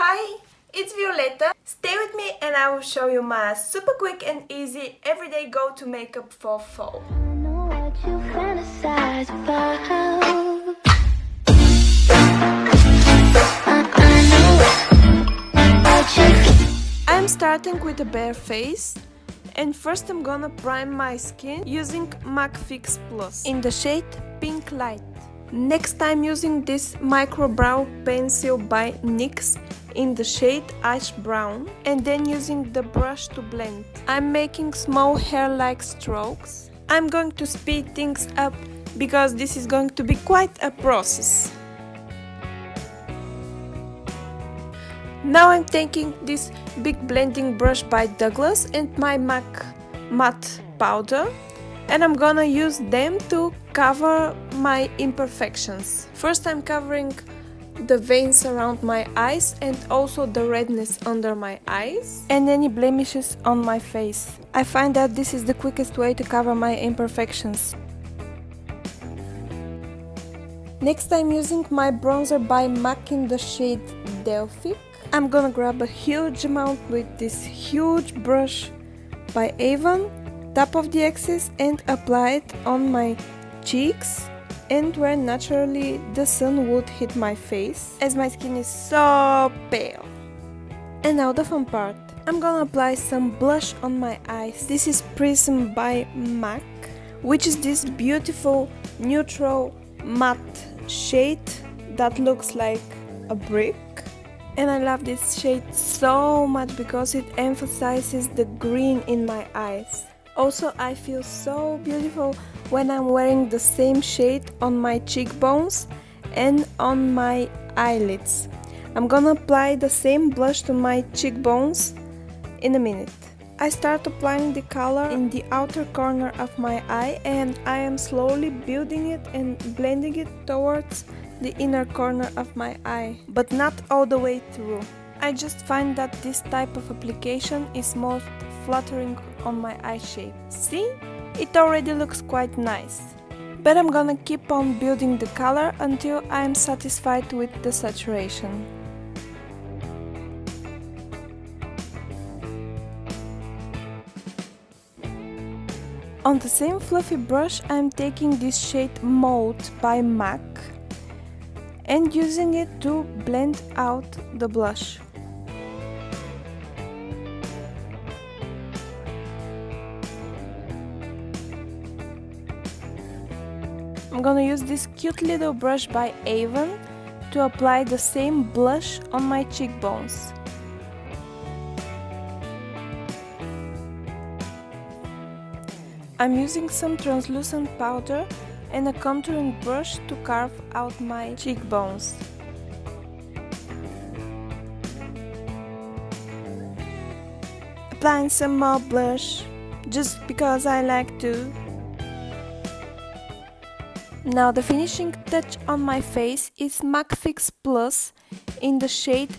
Hi, it's Violeta. Stay with me and I will show you my super quick and easy everyday go-to makeup for fall. I'm starting with a bare face. And first I'm gonna prime my skin using MAC Fix Plus in the shade Pink Light. Next I'm using this microbrow pencil by NYX in the shade Ash Brown and then using the brush to blend. I'm making small hair-like strokes. I'm going to speed things up because this is going to be quite a process. Now I'm taking this big blending brush by Douglas and my MAC matte powder and I'm gonna use them to cover my imperfections. First I'm covering the veins around my eyes and also the redness under my eyes and any blemishes on my face. I find that this is the quickest way to cover my imperfections. Next I'm using my bronzer by MAC in the shade Delphic. I'm gonna grab a huge amount with this huge brush by Avon, tap off the excess and apply it on my cheeks and where naturally the sun would hit my face, as my skin is so pale. And now the fun part. I'm gonna apply some blush on my eyes. This is Prism by MAC, which is this beautiful neutral matte shade that looks like a brick. And I love this shade so much because it emphasizes the green in my eyes. Also, I feel so beautiful when I'm wearing the same shade on my cheekbones and on my eyelids. I'm gonna apply the same blush to my cheekbones in a minute. I start applying the color in the outer corner of my eye and I am slowly building it and blending it towards the inner corner of my eye, but not all the way through. I just find that this type of application is most flattering on my eye shape. See? It already looks quite nice. But I'm gonna keep on building the color until I'm satisfied with the saturation. On the same fluffy brush I'm taking this shade Malt by MAC and using it to blend out the blush. I'm gonna use this cute little brush by Avon to apply the same blush on my cheekbones. I'm using some translucent powder and a contouring brush to carve out my cheekbones. Applying some more blush, just because I like to. Now the finishing touch on my face is MAC Fix Plus in the shade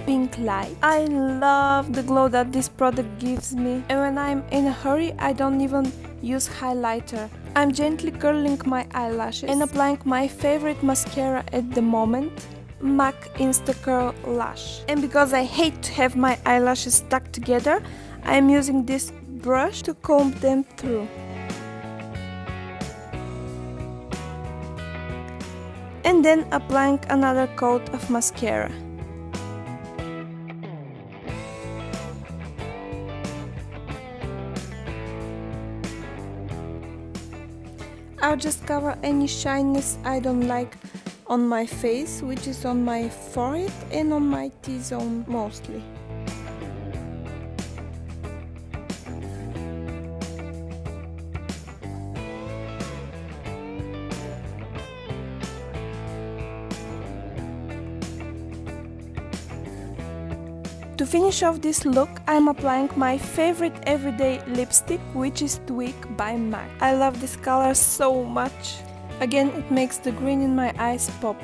Pink Light. I love the glow that this product gives me, and when I'm in a hurry I don't even use highlighter. I'm gently curling my eyelashes and applying my favorite mascara at the moment, MAC Instacurl Lash. And because I hate to have my eyelashes stuck together, I'm using this brush to comb them through. And then applying another coat of mascara. I'll just cover any shyness I don't like on my face, which is on my forehead and on my T-zone mostly. To finish off this look, I'm applying my favorite everyday lipstick, which is Twig by MAC. I love this color so much. Again, it makes the green in my eyes pop.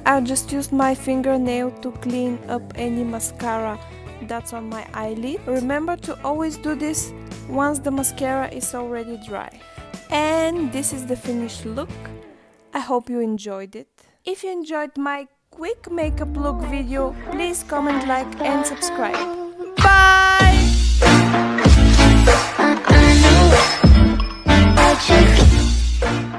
I just used my fingernail to clean up any mascara that's on my eyelid. Remember to always do this once the mascara is already dry. And this is the finished look. I hope you enjoyed it. If you enjoyed my quick makeup look video, please comment, like and subscribe. Bye! I know.